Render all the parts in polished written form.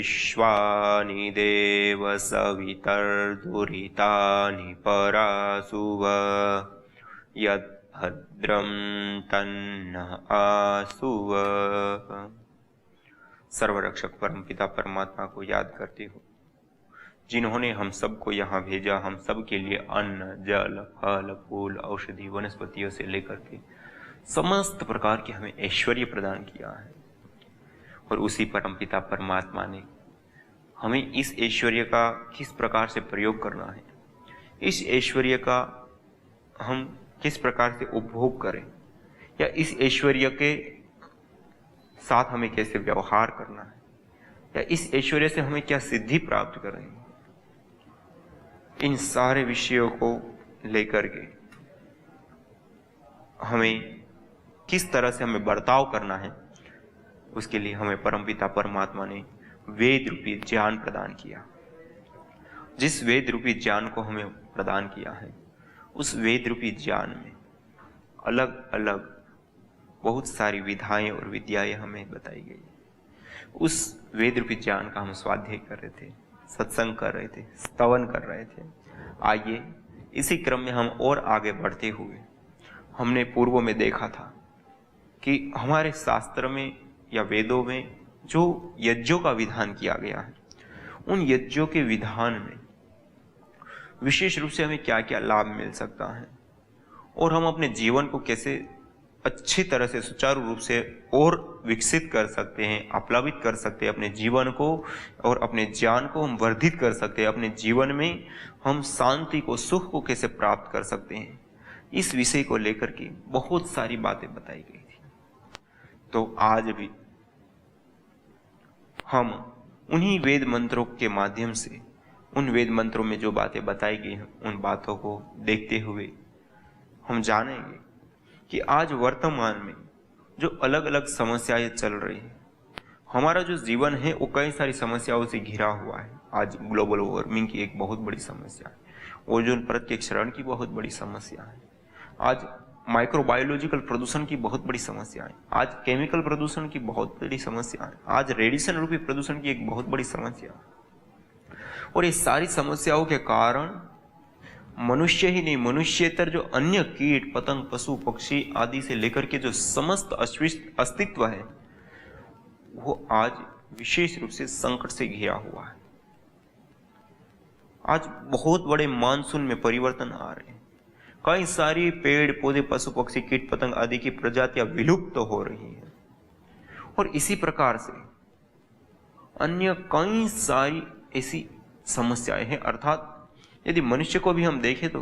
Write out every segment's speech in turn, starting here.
विश्वानि देव सवितर्दुरितानि परासुव यद्भद्रं तन्नः आसुव। सर्वरक्षक परमपिता परमात्मा को याद करते हो, जिन्होंने हम सबको यहाँ भेजा, हम सब के लिए अन्न, जल, फल, फूल, औषधि, वनस्पतियों से लेकर के समस्त प्रकार के हमें ऐश्वर्य प्रदान किया है। और उसी परमपिता परमात्मा ने हमें इस ऐश्वर्य का किस प्रकार से प्रयोग करना है, इस ऐश्वर्य का हम किस प्रकार से उपभोग करें, या इस ऐश्वर्य के साथ हमें कैसे व्यवहार करना है, या इस ऐश्वर्य से हमें क्या सिद्धि प्राप्त करें, इन सारे विषयों को लेकर के हमें किस तरह से हमें बर्ताव करना है, उसके लिए हमें परमपिता परमात्मा ने वेद रूपी ज्ञान प्रदान किया। जिस वेद रूपी ज्ञान को हमें प्रदान किया है, उस वेद रूपी ज्ञान में अलग अलग बहुत सारी विधाएं और विद्याएं हमें बताई गई। उस वेद रूपी ज्ञान का हम स्वाध्याय कर रहे थे, सत्संग कर रहे थे, स्तवन कर रहे थे। आइए इसी क्रम में हम और आगे बढ़ते हुए, हमने पूर्व में देखा था कि हमारे शास्त्र में या वेदों में जो यज्ञों का विधान किया गया है, उन यज्ञों के विधान में विशेष रूप से हमें क्या क्या लाभ मिल सकता है, और हम अपने जीवन को कैसे अच्छी तरह से सुचारू रूप से और विकसित कर सकते हैं, आप्लावित कर सकते हैं अपने जीवन को, और अपने ज्ञान को हम वर्धित कर सकते हैं। अपने जीवन में हम शांति को, सुख को कैसे प्राप्त कर सकते हैं, इस विषय को लेकर के बहुत सारी बातें बताई गई थी। तो आज भी हम उन्हीं वेद मंत्रों के माध्यम से, उन वेद मंत्रों में जो बातें बताई गई हैं, उन बातों को देखते हुए हम जानेंगे कि आज वर्तमान में जो अलग अलग समस्याएं चल रही हैं, हमारा जो जीवन है वो कई सारी समस्याओं से घिरा हुआ है। आज ग्लोबल वार्मिंग की एक बहुत बड़ी समस्या है, ओजोन परत के क्षरण की बहुत बड़ी समस्या है, आज माइक्रोबायोलॉजिकल प्रदूषण की बहुत बड़ी समस्या है, आज केमिकल प्रदूषण की बहुत बड़ी समस्या है, आज रेडिएशन रूपी प्रदूषण की एक बहुत बड़ी समस्या है। और ये सारी समस्याओं के कारण मनुष्य ही नहीं, मनुष्येतर जो अन्य कीट, पतंग, पशु, पक्षी आदि से लेकर के जो समस्त अस्तित्व है, वो आज विशेष रूप से संकट से घिरा हुआ है। आज बहुत बड़े मानसून में परिवर्तन आ रहे हैं, कई सारी पेड़ पौधे, पशु पक्षी, कीट पतंग आदि की प्रजातियां विलुप्त हो रही हैं, और इसी प्रकार से अन्य कई सारी ऐसी समस्याएं हैं। अर्थात यदि मनुष्य को भी हम देखें तो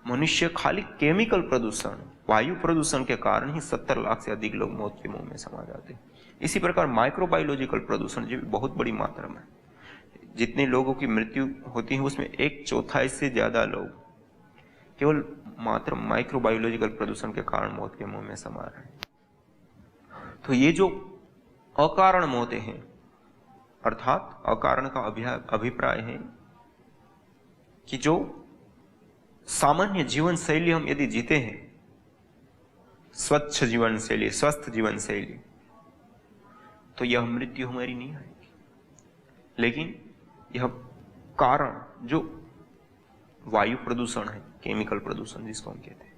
मनुष्य खाली केमिकल प्रदूषण, वायु प्रदूषण के कारण ही 70 लाख से अधिक लोग मौत के मुंह में समा जाते हैं। इसी प्रकार माइक्रोबायोलॉजिकल प्रदूषण जो बहुत बड़ी मात्रा में, जितने लोगों की मृत्यु होती है उसमें 1/4 से ज्यादा लोग केवल मात्र माइक्रोबायोलॉजिकल प्रदूषण के कारण मौत के मुंह में समा रहे हैं। तो ये जो अकारण मौतें हैं, अर्थात अकारण का अभिप्राय है कि जो सामान्य जीवन शैली हम यदि जीते हैं, स्वच्छ जीवन शैली, स्वस्थ जीवन शैली, तो यह मृत्यु हमारी नहीं आएगी। लेकिन यह कारण जो वायु प्रदूषण है, केमिकल प्रदूषण जिसको हम कहते हैं,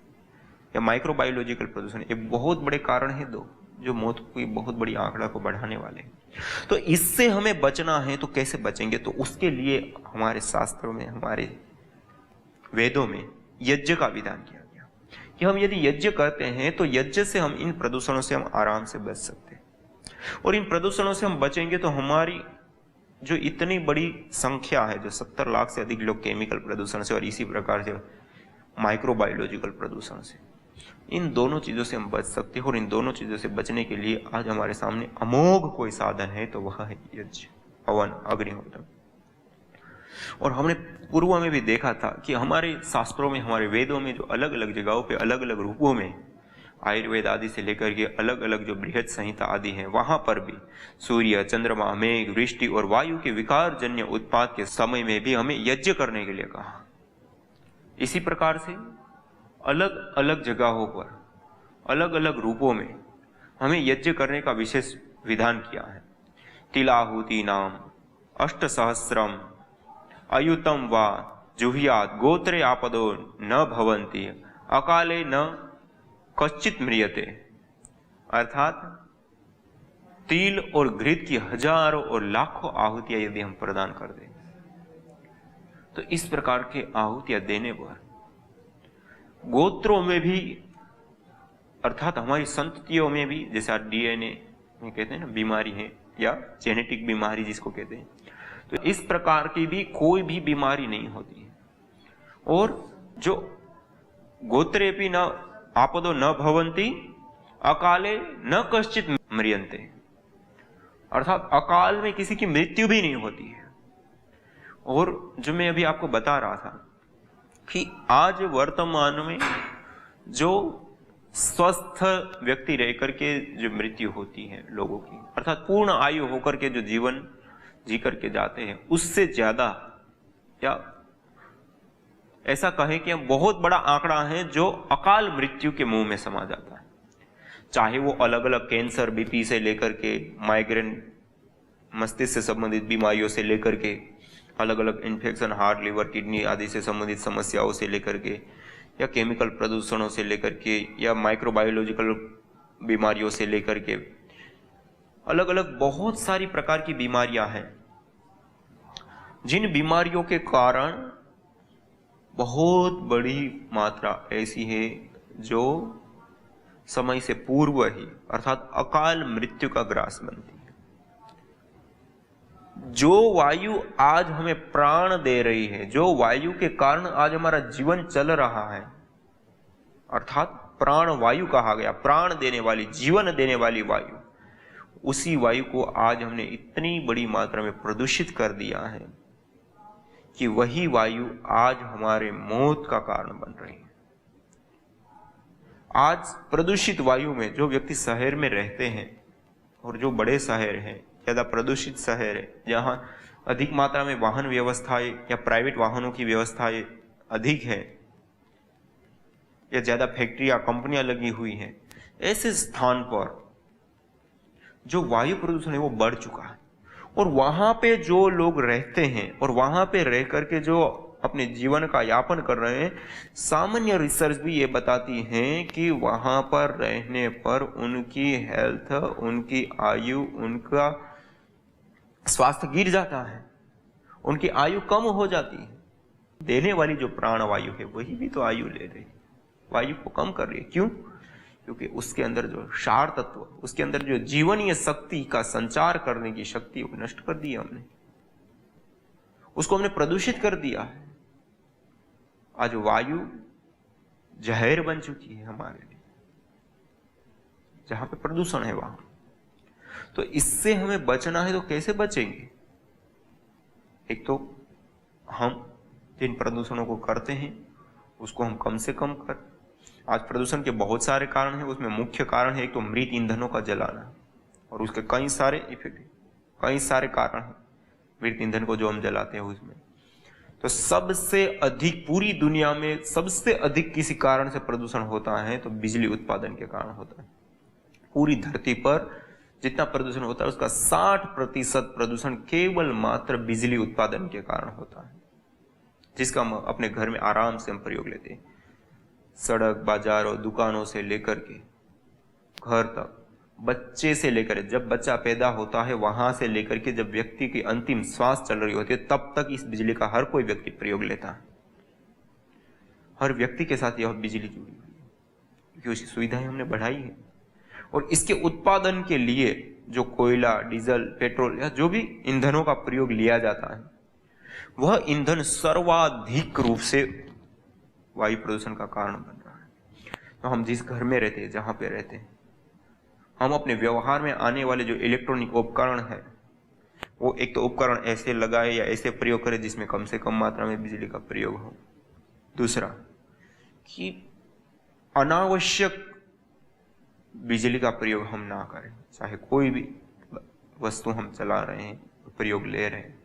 या माइक्रोबायोलॉजिकल प्रदूषण, ये बहुत बड़े कारण है दो, जो मौत की बहुत बड़ी आंकड़ा को बढ़ाने वाले हैं। तो इससे हमें बचना है, तो कैसे बचेंगे? तो उसके लिए हमारे शास्त्रों में, हमारे वेदों में यज्ञ का विधान किया गया कि हम यदि यज्ञ करते हैं तो यज्ञ से हम इन प्रदूषणों से हम आराम से बच सकते हैं। और इन प्रदूषणों से हम बचेंगे तो हमारी जो इतनी बड़ी संख्या है, जो 70 लाख से अधिक लोग केमिकल प्रदूषण से और इसी प्रकार से माइक्रोबायोलॉजिकल प्रदूषण से, इन दोनों चीजों से हम बच सकते हैं। और इन दोनों चीजों से बचने के लिए आज हमारे सामने अमोघ कोई साधन है, तो वह है यज्ञ, हवन, अग्निहोत्र। और हमने पूर्व में भी देखा था कि हमारे शास्त्रों में, हमारे वेदों में जो अलग अलग जगहों पे अलग अलग रूपों में आयुर्वेद आदि से लेकर के अलग अलग जो बृहद संहिता आदि हैं, वहां पर भी सूर्य, चंद्रमा, मेघ, वृष्टि और वायु के विकार जन्य उत्पाद के समय में भी हमें यज्ञ करने के लिए कहा। इसी प्रकार से अलग अलग जगहों पर अलग अलग रूपों में हमें यज्ञ करने का विशेष विधान किया है तिलाहुति नाम अष्टसहस्रम अयुतम वा जुह्यात् गोत्रे आपदो न भवन्ति अकाले न कश्चित म्रियते। अर्थात तिल और घृत की हजारों और लाखों आहुतियां यदि हम प्रदान कर दें तो इस प्रकार के आहुतियां देने पर गोत्रों में भी अर्थात हमारी संततियों में भी, जैसा डीएनए में कहते हैं ना बीमारी है या जेनेटिक बीमारी जिसको कहते हैं, तो इस प्रकार की भी कोई भी बीमारी नहीं होती है। और जो गोत्रे भी न आपदो न भवंती अकाले न कश्चित म्रियन्ते, अर्थात अकाल में किसी की मृत्यु भी नहीं होती है। और जो मैं अभी आपको बता रहा था कि आज वर्तमान में जो स्वस्थ व्यक्ति रह करके जो मृत्यु होती है लोगों की, अर्थात पूर्ण आयु होकर के जो जीवन जी करके जाते हैं, उससे ज्यादा या ऐसा कहें कि बहुत बड़ा आंकड़ा है जो अकाल मृत्यु के मुंह में समा जाता है। चाहे वो अलग अलग कैंसर, बीपी से लेकर के माइग्रेन, मस्तिष्क से संबंधित बीमारियों से लेकर के अलग अलग इन्फेक्शन, हार्ट, लिवर, किडनी आदि से संबंधित समस्याओं से लेकर के, या केमिकल प्रदूषणों से लेकर के, या माइक्रोबायोलॉजिकल बीमारियों से लेकर के, अलग अलग बहुत सारी प्रकार की बीमारियां हैं जिन बीमारियों के कारण बहुत बड़ी मात्रा ऐसी है जो समय से पूर्व ही अर्थात अकाल मृत्यु का ग्रास बनती है। जो वायु आज हमें प्राण दे रही है, जो वायु के कारण आज हमारा जीवन चल रहा है, अर्थात प्राण वायु कहा गया, प्राण देने वाली, जीवन देने वाली वायु, उसी वायु को आज हमने इतनी बड़ी मात्रा में प्रदूषित कर दिया है कि वही वायु आज हमारे मौत का कारण बन रही है। आज प्रदूषित वायु में जो व्यक्ति शहर में रहते हैं और जो बड़े शहर हैं, ज्यादा प्रदूषित शहर है, जहां अधिक मात्रा में वाहन व्यवस्थाएं या प्राइवेट वाहनों की व्यवस्थाएं अधिक है, या ज्यादा फैक्ट्रियां, कंपनियां लगी हुई हैं, ऐसे स्थान पर जो वायु प्रदूषण है वो बढ़ चुका है। और वहां पे जो लोग रहते हैं और वहां पे रह करके जो अपने जीवन का यापन कर रहे हैं, सामान्य रिसर्च भी ये बताती है कि वहां पर रहने पर उनकी हेल्थ, उनकी आयु, उनका स्वास्थ्य गिर जाता है, उनकी आयु कम हो जाती है। देने वाली जो प्राण वायु है वही भी तो आयु ले रही है, वायु को कम कर रही है। क्यों? क्योंकि उसके अंदर जो सार तत्व, उसके अंदर जो जीवनीय शक्ति का संचार करने की शक्ति को नष्ट कर दिया हमने, उसको हमने प्रदूषित कर दिया है। आज वायु जहर बन चुकी है हमारे लिए, जहां पे प्रदूषण है वहां। तो इससे हमें बचना है, तो कैसे बचेंगे? एक तो हम जिन प्रदूषणों को करते हैं उसको हम कम से कम कर। आज प्रदूषण के बहुत सारे कारण हैं, उसमें मुख्य कारण है एक तो मृत ईंधनों का जलाना, और उसके कई सारे इफेक्ट, कई सारे कारण हैं मृत ईंधन को जो हम जलाते हैं उसमें। तो सबसे अधिक पूरी दुनिया में सबसे अधिक किसी कारण से प्रदूषण होता है तो बिजली उत्पादन के कारण होता है। पूरी धरती पर जितना प्रदूषण होता है उसका 60% प्रदूषण केवल मात्र बिजली उत्पादन के कारण होता है, जिसका हम अपने घर में आराम से हम प्रयोग लेते हैं। सड़क, बाजारों, दुकानों से लेकर के घर तक, बच्चे से लेकर, जब बच्चा पैदा होता है वहां से लेकर के जब व्यक्ति की अंतिम श्वास चल रही होती है, तब तक इस बिजली का हर कोई व्यक्ति प्रयोग लेता है। हर व्यक्ति के साथ यह बिजली जुड़ी हुई है क्योंकि उसकी सुविधाएं हमने बढ़ाई है। और इसके उत्पादन के लिए जो कोयला, डीजल, पेट्रोल या जो भी ईंधनों का प्रयोग लिया जाता है, वह ईंधन सर्वाधिक रूप से वायु प्रदूषण का कारण बन रहा है। तो हम जिस घर में रहते हैं, जहां पे रहते हैं, हम अपने व्यवहार में आने वाले जो इलेक्ट्रॉनिक उपकरण है, वो एक तो उपकरण ऐसे लगाए या ऐसे प्रयोग करें जिसमें कम से कम मात्रा में बिजली का प्रयोग हो। दूसरा कि अनावश्यक बिजली का प्रयोग हम ना करें। चाहे कोई भी वस्तु हम चला रहे हैं, प्रयोग ले रहे हैं,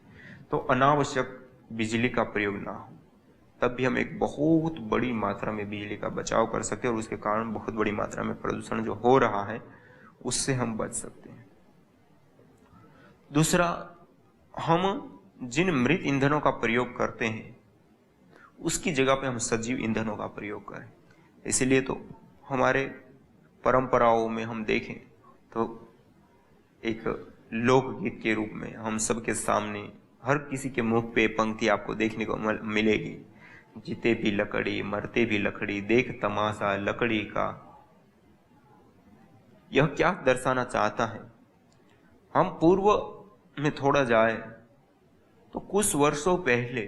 तो अनावश्यक बिजली का प्रयोग ना हो, तब भी हम एक बहुत बड़ी मात्रा में बिजली का बचाव कर सकते हैं और उसके कारण बहुत बड़ी मात्रा में प्रदूषण जो हो रहा है उससे हम बच सकते हैं। दूसरा, हम जिन मृत ईंधनों का प्रयोग करते हैं उसकी जगह पे हम सजीव ईंधनों का प्रयोग करें। इसलिए तो हमारे परंपराओं में हम देखें तो एक लोकगीत के रूप में हम सबके सामने हर किसी के मुख पे पंक्ति आपको देखने को मिलेगी, जीते भी लकड़ी मरते भी लकड़ी, देख तमाशा लकड़ी का। यह क्या दर्शाना चाहता है? हम पूर्व में थोड़ा जाए तो कुछ वर्षों पहले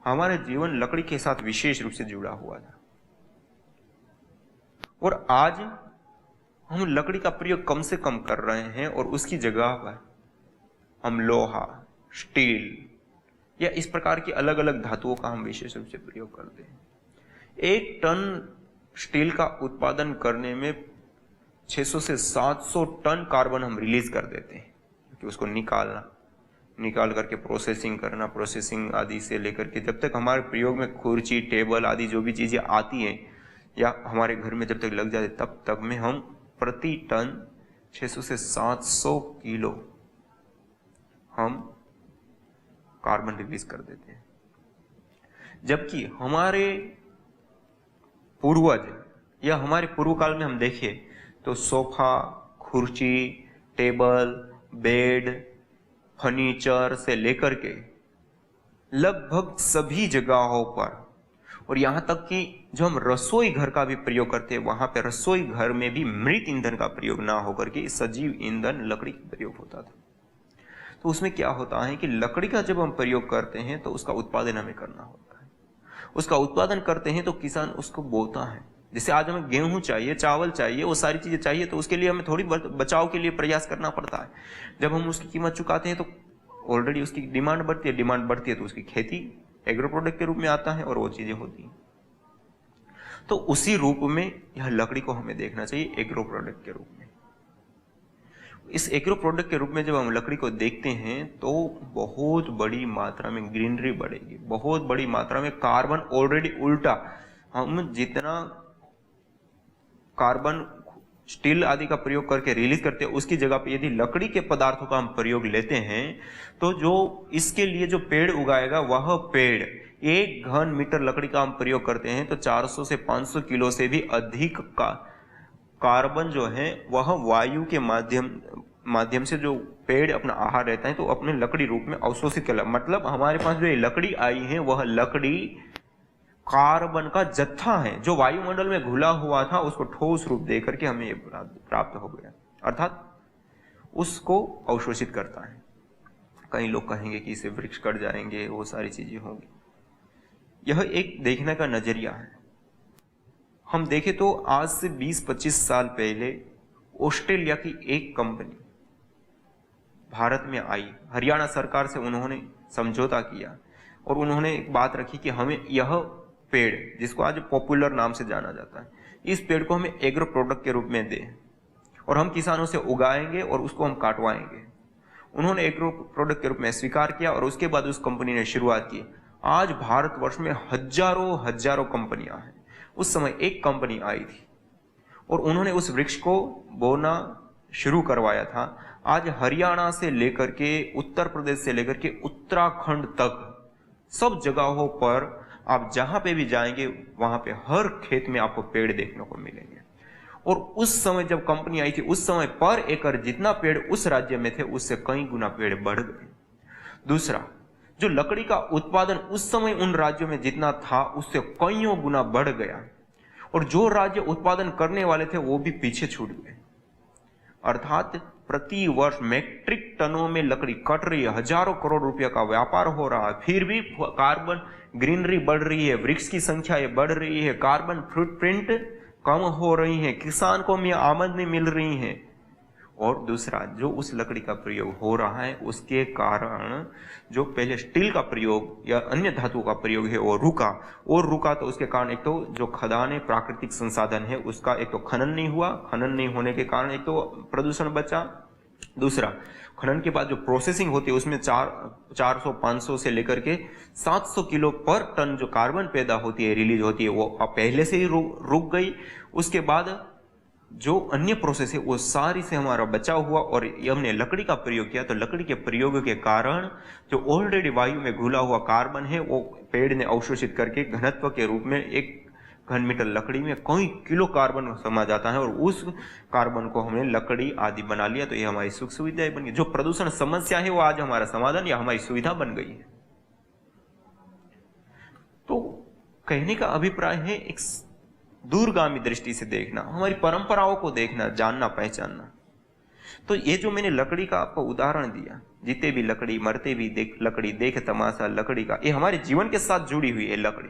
हमारे जीवन लकड़ी के साथ विशेष रूप से जुड़ा हुआ था, और आज हम लकड़ी का प्रयोग कम से कम कर रहे हैं और उसकी जगह पर हम लोहा, स्टील या इस प्रकार की अलग अलग धातुओं का हम विशेष रूप से प्रयोग करते हैं। 1 टन स्टील का उत्पादन करने में 600 से 700 टन कार्बन हम रिलीज कर देते हैं, क्योंकि उसको निकाल करके प्रोसेसिंग करना, प्रोसेसिंग आदि से लेकर के जब तक हमारे प्रयोग में कुर्सी, टेबल आदि जो भी चीजें आती हैं या हमारे घर में जब तक लग जाते तब तक में हम प्रति टन 600 से 700 किलो हम कार्बन रिलीज कर देते हैं। जबकि हमारे पूर्वज या हमारे पूर्व काल में हम देखें तो सोफा, कुर्सी, टेबल, बेड, फर्नीचर से लेकर के लगभग सभी जगहों पर, और यहां तक कि जो हम रसोई घर का भी प्रयोग करते हैं वहां पे रसोई घर में भी मृत ईंधन का प्रयोग ना होकर के सजीव ईंधन लकड़ी का प्रयोग होता था। तो उसमें क्या होता है कि लकड़ी का जब हम प्रयोग करते हैं तो उसका उत्पादन हमें करना होता है। उसका उत्पादन करते हैं तो किसान उसको बोता है। जैसे आज हमें गेहूं चाहिए, चावल चाहिए, वो सारी चीजें चाहिए, तो उसके लिए हमें थोड़ी बचाव के लिए प्रयास करना पड़ता है। जब हम उसकी कीमत चुकाते हैं तो ऑलरेडी उसकी डिमांड बढ़ती है तो उसकी खेती एग्रो प्रोडक्ट के रूप में आता है और वो चीजें होती हैं। तो उसी रूप में यह लकड़ी को हमें देखना चाहिए, एग्रो प्रोडक्ट के रूप में। इस एग्रो प्रोडक्ट के रूप में जब हम लकड़ी को देखते हैं तो बहुत बड़ी मात्रा में ग्रीनरी बढ़ेगी, बहुत बड़ी मात्रा में कार्बन ऑलरेडी उल्टा, हम जितना कार्बन स्टील आदि का प्रयोग करके रिलीज करते हैं उसकी जगह पे यदि लकड़ी के पदार्थों का हम प्रयोग लेते हैं तो जो इसके लिए जो पेड़ उगाएगा वह पेड़ 1 घन मीटर लकड़ी का हम प्रयोग करते हैं तो 400 से 500 किलो से भी अधिक का कार्बन जो है वह वायु के माध्यम से जो पेड़ अपना आहार रहता है तो अपने लकड़ी रूप में अवशोषित कर, मतलब हमारे पास जो ये लकड़ी आई है वह लकड़ी कार्बन का जत्था है जो वायुमंडल में घुला हुआ था, उसको ठोस रूप देकर के हमें प्राप्त हो गया, अर्थात उसको अवशोषित करता है। कई लोग कहेंगे कि इसे वृक्ष कट जाएंगे, वो सारी चीजें होंगी। यह एक देखने का नजरिया है। हम देखें तो आज से 20-25 साल पहले ऑस्ट्रेलिया की एक कंपनी भारत में आई, हरियाणा सरकार से उन्होंने समझौता किया और उन्होंने एक बात रखी कि हमें यह पेड़, जिसको आज पॉपुलर नाम से जाना जाता है, इस पेड़ को हमें एग्रो प्रोडक्ट के रूप में दें और हम किसानों से उगाएंगे और उसको हम काटवाएंगे। उन्होंने एग्रो प्रोडक्ट के रूप में स्वीकार किया और उसके बाद उस कंपनी ने शुरुआत की। आज भारतवर्ष में हजारों कंपनियां हैं। उस समय एक कंपनी आई थी और उन्होंने उस वृक्ष को बोना शुरू करवाया था। आज हरियाणा से लेकर के उत्तर प्रदेश से लेकर के उत्तराखंड तक सब जगहों पर आप जहां पे भी जाएंगे वहां पे हर खेत में आपको पेड़ देखने को मिलेंगे। और उस समय जब कंपनी आई थी उस समय पर एकड़ जितना पेड़ उस राज्य में थे उससे कई गुना पेड़ बढ़ गए। दूसरा, जो लकड़ी का उत्पादन उस समय उन राज्यों में जितना था उससे कईयों गुना बढ़ गया और जो राज्य उत्पादन करने वाले थे वो भी पीछे छूट गए। अर्थात प्रति वर्ष मैट्रिक टनों में लकड़ी कट रही है, हजारों करोड़ रुपया का व्यापार हो रहा है, फिर भी कार्बन ग्रीनरी बढ़ रही है, वृक्ष की संख्या ये बढ़ रही है, कार्बन फुटप्रिंट कम हो रही है, किसान को आमदनी मिल रही है। और दूसरा, जो उस लकड़ी का प्रयोग हो रहा है उसके कारण जो पहले स्टील का प्रयोग या अन्य धातुओं का प्रयोग है वो रुका तो उसके कारण एक तो जो खदानें प्राकृतिक संसाधन है उसका एक तो खनन नहीं हुआ, खनन नहीं होने के कारण एक तो प्रदूषण बचा। दूसरा, खनन के बाद जो प्रोसेसिंग होती है उसमें 400-500 से लेकर के 700 किलो पर टन जो कार्बन पैदा होती है, रिलीज होती है, वो पहले से ही रुक गई। उसके बाद जो अन्य प्रोसेस है वो सारी से हमारा बचाव हुआ, और ये हमने लकड़ी का प्रयोग किया तो लकड़ी के प्रयोग के कारण जो ऑलरेडी वायु में घुला हुआ कार्बन है वो पेड़ ने अवशोषित करके घनत्व के रूप में एक घन मीटर लकड़ी में कई किलो कार्बन समा जाता है, और उस कार्बन को हमने लकड़ी आदि बना लिया। तो ये हमारी सुख सुविधाएं बन गई। जो प्रदूषण समस्या है वो आज हमारा समाधान या हमारी सुविधा बन गई है। तो कहने का अभिप्राय है एक दूरगामी दृष्टि से देखना, हमारी परंपराओं को देखना, जानना, पहचानना। तो ये जो मैंने लकड़ी का आपको उदाहरण दिया, जीते भी लकड़ी, मरते भी देख लकड़ी, देख तमाशा लकड़ी का, ये हमारे जीवन के साथ जुड़ी हुई है लकड़ी।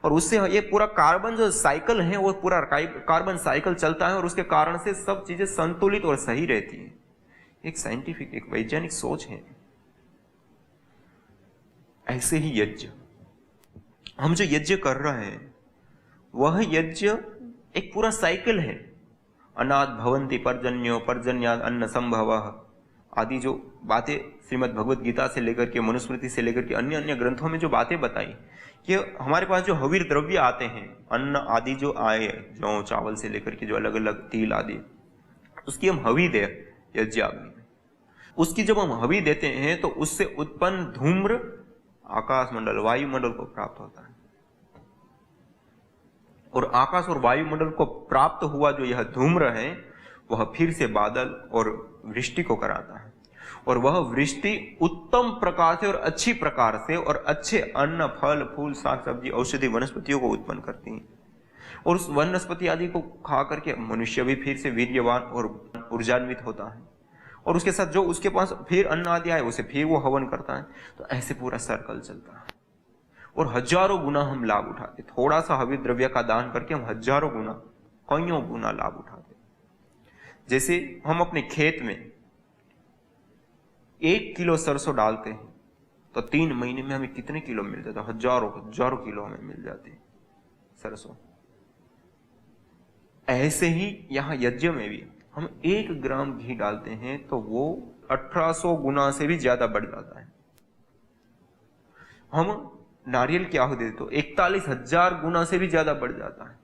और उससे ये पूरा कार्बन जो साइकिल है वो पूरा कार्बन साइकिल चलता है, और उसके कारण से सब चीजें संतुलित और सही रहती है। एक साइंटिफिक, एक वैज्ञानिक सोच है। ऐसे ही यज्ञ, हम जो यज्ञ कर रहे हैं वह यज्ञ एक पूरा साइकिल है। अनाद भवंति पर्जन्यो, पर्जन्याद अन्न संभवः आदि जो बातें श्रीमद् भगवत गीता से लेकर के, मनुस्मृति से लेकर के अन्य अन्य ग्रंथों में जो बातें बताई कि हमारे पास जो हवीर द्रव्य आते हैं, अन्न आदि जो आए, जौ चावल से लेकर के जो अलग अलग तिल आदि, उसकी हम हवी दे यज्ञ अग्नि में। उसकी जब हम हवी देते हैं तो उससे उत्पन्न धूम्र आकाश मंडल, वायुमंडल को प्राप्त होता है। और आकाश और वायुमंडल को प्राप्त हुआ जो यह धूम्र है वह फिर से बादल और वृष्टि को कराता है, और वह वृष्टि उत्तम प्रकार से और अच्छी प्रकार से और अच्छे अन्न, फल, फूल, साग सब्जी, औषधि, वनस्पतियों को उत्पन्न करती है। और उस वनस्पति आदि को खा करके मनुष्य भी फिर से वीर्यवान और ऊर्जान्वित होता है, और उसके साथ जो उसके पास फिर अन्न आदि आए उसे फिर वो हवन करता है। तो ऐसे पूरा सर्कल चलता है, और हजारों गुना हम लाभ उठाते। थोड़ा सा हविर द्रव्य का दान करके हम हजारों गुना, कईयों गुना लाभ उठाते। जैसे हम अपने खेत में 1 किलो सरसों डालते हैं तो 3 महीने में हमें कितने किलो मिल जाता है? हजारों हजारों किलो हमें मिल जाते हैं सरसों। ऐसे ही यहां यज्ञ में भी हम 1 ग्राम घी डालते हैं तो वो 1800 गुना से भी ज्यादा बढ़ जाता है। हम नारियल की आहुति देते तो 41,000 गुना से भी ज्यादा बढ़ जाता है।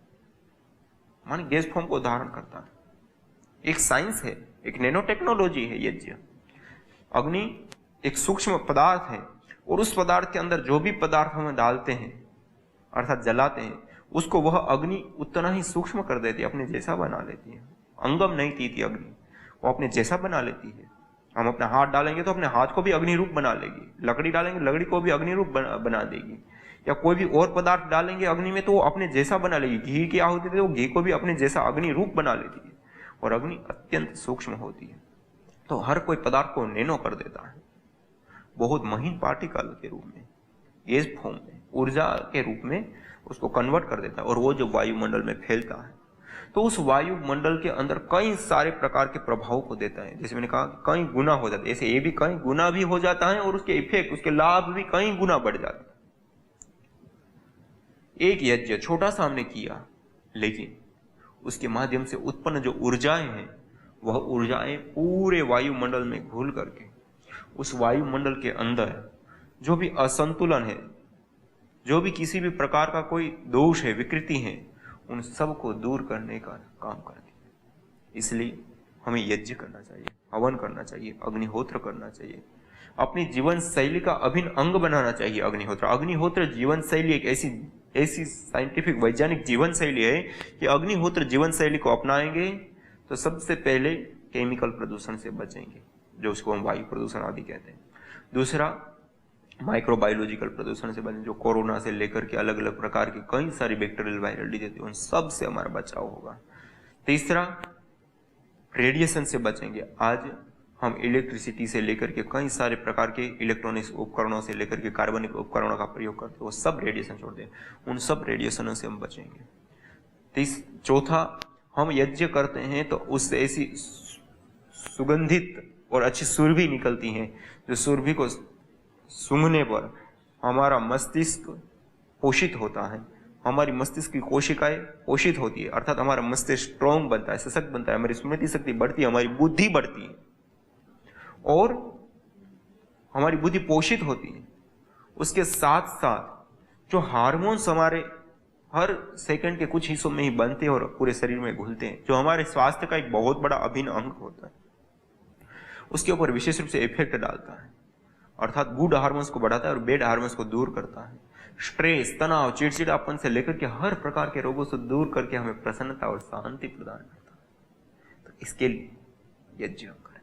माने गैस फॉर्म को धारण करता है। एक साइंस है, एक नैनो टेक्नोलॉजी है यज्ञ। अग्नि एक सूक्ष्म पदार्थ है, और उस पदार्थ के अंदर जो भी पदार्थ हम डालते हैं अर्थात जलाते हैं, उसको वह अग्नि उतना ही सूक्ष्म कर देती है, अपने जैसा बना लेती है। अंगम नहीं थी अग्नि, वो अपने जैसा बना लेती है। हम अपना हाथ डालेंगे तो अपने हाथ को भी अग्नि रूप बना लेगी, लकड़ी डालेंगे लकड़ी को भी अग्नि रूप बना देगी, या कोई भी और पदार्थ डालेंगे अग्नि में तो वो अपने जैसा बना लेगी। घी की आहुति देते वो घी को भी अपने जैसा अग्नि रूप बना लेती है, और अग्नि अत्यंत सूक्ष्म होती है। तो हर कोई पदार्थ को नैनो कर देता है, बहुत महीन पार्टिकल के रूप में, गैस फॉर्म में, ऊर्जा के रूप में उसको कन्वर्ट कर देता है, और वो जो वायुमंडल में फैलता है तो उस वायुमंडल के अंदर कई सारे प्रकार के प्रभाव को देता है। जैसे मैंने कहा कई गुना हो जाता है, ऐसे ये भी कई गुना भी हो जाता है, और उसके इफेक्ट, उसके लाभ भी कई गुना बढ़ जाते हैं। एक यज्ञ छोटा सा हमने किया, लेकिन उसके माध्यम से उत्पन्न जो ऊर्जाएं हैं वह ऊर्जाएं पूरे वायुमंडल में घुल करके उस वायुमंडल के अंदर जो भी असंतुलन है, जो भी किसी भी प्रकार का कोई दोष है, विकृति है, उन सब को दूर करने का काम करती है। इसलिए हमें यज्ञ करना चाहिए, हवन करना चाहिए, अग्निहोत्र करना चाहिए, अपनी जीवन शैली का अभिन्न अंग बनाना चाहिए अग्निहोत्र। अग्निहोत्र जीवन शैली एक ऐसी साइंटिफिक वैज्ञानिक जीवन शैली है कि अग्निहोत्र जीवन शैली को अपनाएंगे तो सबसे पहले केमिकल प्रदूषण से बचेंगे, जो उसको हम वायु प्रदूषण आदि कहते हैं। दूसरा, माइक्रोबायोलॉजिकल प्रदूषण से बचेंगे, जो कोरोना से लेकर के अलग अलग प्रकार की कई सारी बैक्टीरियल वायरल डिजीज, उन सब से हमारा बचाव होगा। तीसरा, रेडिएशन से बचेंगे। आज हम इलेक्ट्रिसिटी से लेकर के कई सारे प्रकार के इलेक्ट्रॉनिक्स उपकरणों से लेकर के कार्बनिक उपकरणों का प्रयोग करते हैं, वो सब रेडिएशन छोड़ते हैं, उन सब रेडिएशनों से हम बचेंगे। चौथा, हम यज्ञ करते हैं तो उससे ऐसी सुगंधित और अच्छी सुरभि निकलती हैं, जो सुरभि को सूंघने पर हमारा मस्तिष्क पोषित होता है, हमारी मस्तिष्क की कोशिकाएं पोषित होती है, अर्थात हमारा मस्तिष्क स्ट्रॉन्ग बनता है, सशक्त बनता है, हमारी स्मृति शक्ति बढ़ती है, हमारी बुद्धि बढ़ती है, और हमारी बुद्धि पोषित होती है। उसके साथ साथ जो हार्मोन्स हर सेकंड के कुछ हिस्सों में ही बनते हैं और पूरे शरीर में घुलते हैं, जो हमारे स्वास्थ्य का एक बहुत बड़ा अभिन्न अंग होता है, उसके ऊपर विशेष रूप से इफेक्ट डालता है। अर्थात गुड हार्मोन्स को बढ़ाता है और बैड हार्मोन्स को दूर करता है। स्ट्रेस, तनाव, चिड़चिड़ापन से लेकर के हर प्रकार के रोगों से दूर करके हमें प्रसन्नता और शांति प्रदान करता है। तो इसके लिए यज्ञ करें।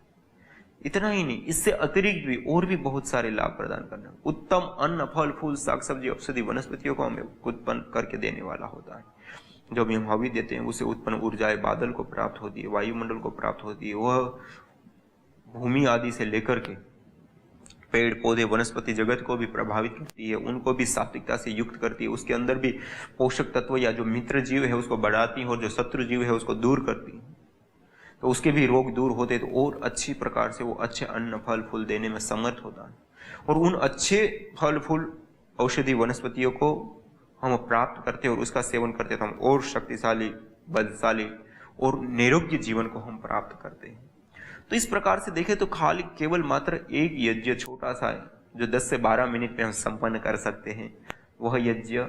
इतना ही नहीं, इससे अतिरिक्त भी और भी बहुत सारे लाभ प्रदान करना। उत्तम अन्न, फल, फूल, साग सब्जी, औषधि, वनस्पतियों को हमें उत्पन्न करके देने वाला होता है। जो भी हम हवि देते हैं उससे उत्पन्न ऊर्जाएं बादल को प्राप्त होती है, वायुमंडल को प्राप्त होती है, वह भूमि आदि से लेकर के पेड़ पौधे वनस्पति जगत को भी प्रभावित करती है, उनको भी सात्विकता से युक्त करती है, उसके अंदर भी पोषक तत्व या जो मित्र जीव है उसको बढ़ाती है और जो शत्रु जीव है उसको दूर करती है। तो उसके भी रोग दूर होते तो और अच्छी प्रकार से वो अच्छे अन्न फल फूल देने में समर्थ होता है। और उन अच्छे फल फूल औषधि वनस्पतियों को हम प्राप्त करते और उसका सेवन करते तो हम और शक्तिशाली, बलशाली और निरोग्य जीवन को हम प्राप्त करते हैं। तो इस प्रकार से देखें तो खाली केवल मात्र एक यज्ञ छोटा सा है जो 10 से 12 मिनट में हम संपन्न कर सकते हैं, वह यज्ञ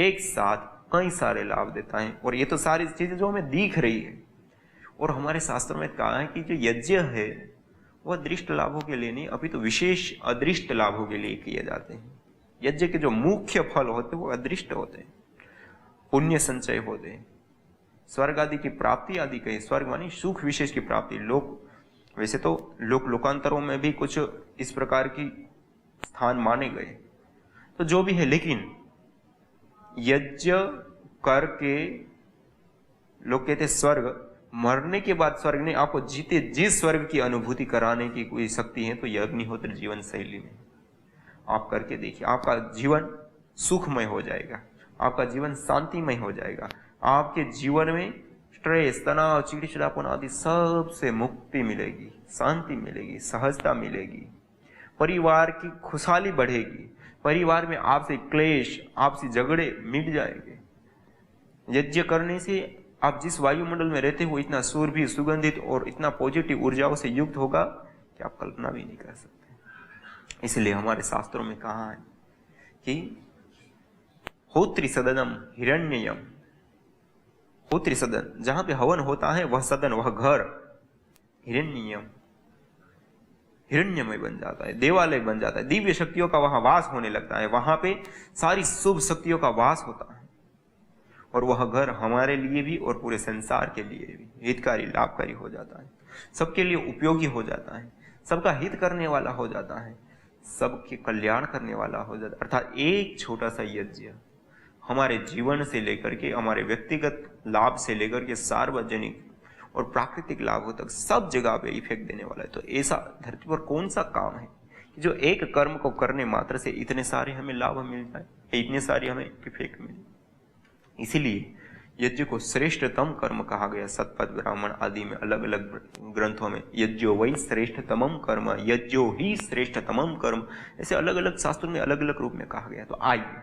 एक साथ कई सारे लाभ देता है। और ये तो सारी चीजें जो हमें दिख रही है, और हमारे शास्त्रों में कहा है कि जो यज्ञ है वह दृष्ट लाभों के लिए नहीं, अभी तो विशेष अदृष्ट लाभों के लिए किए जाते हैं। यज्ञ के जो मुख्य फल होते हैं वो अदृष्ट होते हैं, पुण्य संचय होते हैं, स्वर्ग आदि की प्राप्ति आदि कही, स्वर्ग मानी सुख विशेष की प्राप्ति। लोक वैसे तो लोकांतरों में भी कुछ इस प्रकार की स्थान माने गए, तो जो भी है, लेकिन यज्ञ करके लोग कहते स्वर्ग, मरने के बाद स्वर्ग नहीं, आपको जीते जिस स्वर्ग की अनुभूति कराने की कोई शक्ति है तो यह अग्निहोत्र जीवन शैली में आप करके देखिए, आपका जीवन सुखमय हो जाएगा, आपका जीवन शांतिमय हो जाएगा, आपके जीवन में स्ट्रेस, तनाव, चिड़चिड़ापन आदि सब से मुक्ति मिलेगी, शांति मिलेगी, सहजता मिलेगी, परिवार की खुशहाली बढ़ेगी, परिवार में आपसे क्लेश, आपसी झगड़े मिट जाएंगे। यज्ञ करने से आप जिस वायुमंडल में रहते हो इतना सुरभि, सुगंधित और इतना पॉजिटिव ऊर्जाओं से युक्त होगा कि आप कल्पना भी नहीं कर सकते। इसलिए हमारे शास्त्रों में कहा है कि होत्री सदनम हिरण्ययम, होत्री सदन, जहां पे हवन होता है वह सदन, वह घर हिरण्ययम, हिरण्यमय बन जाता है, देवालय बन जाता है, दिव्य शक्तियों का वहां वास होने लगता है, वहां पे सारी शुभ शक्तियों का वास होता है। और वह घर हमारे लिए भी और पूरे संसार के लिए भी हितकारी, लाभकारी हो जाता है, सबके लिए उपयोगी हो जाता है, सबका हित करने वाला हो जाता है, सबके कल्याण करने वाला हो जाता है। अर्थात एक छोटा सा यज्ञ हमारे जीवन से लेकर के, हमारे व्यक्तिगत लाभ से लेकर के सार्वजनिक और प्राकृतिक लाभों तक सब जगह पे इफेक्ट देने वाला है। तो ऐसा धरती पर कौन सा काम है कि जो एक कर्म को करने मात्र से इतने सारे हमें लाभ मिल जाए, इतने सारे हमें इफेक्ट मिले। इसीलिए यज्ञ को श्रेष्ठतम कर्म कहा गया। सतपथ, ब्राह्मण आदि में अलग अलग ग्रंथों में यज्ञो वही श्रेष्ठतमम कर्म, यज्ञो ही श्रेष्ठतमम कर्म, ऐसे अलग अलग शास्त्रों में अलग अलग रूप में कहा गया। तो आइए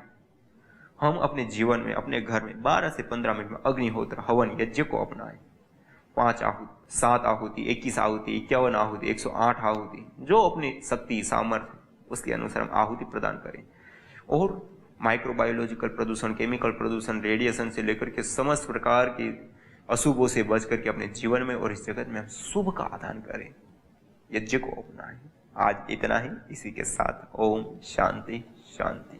हम अपने जीवन में, अपने घर में 12 से 15 मिनट में अग्निहोत्र हवन यज्ञ को अपनाएं। 5 आहुति, 7 आहुति, 21 आहुति, 51 आहुति, 108 आहुति, जो अपनी शक्ति सामर्थ्य उसके अनुसार हम आहुति प्रदान करें। और माइक्रोबायोलॉजिकल प्रदूषण, केमिकल प्रदूषण, रेडिएशन से लेकर के समस्त प्रकार के अशुभों से बच करके अपने जीवन में और इस जगत में हम शुभ का आदान करें, यज्ञ को अपनाएं। आज इतना ही, इसी के साथ ओम शांति शांति।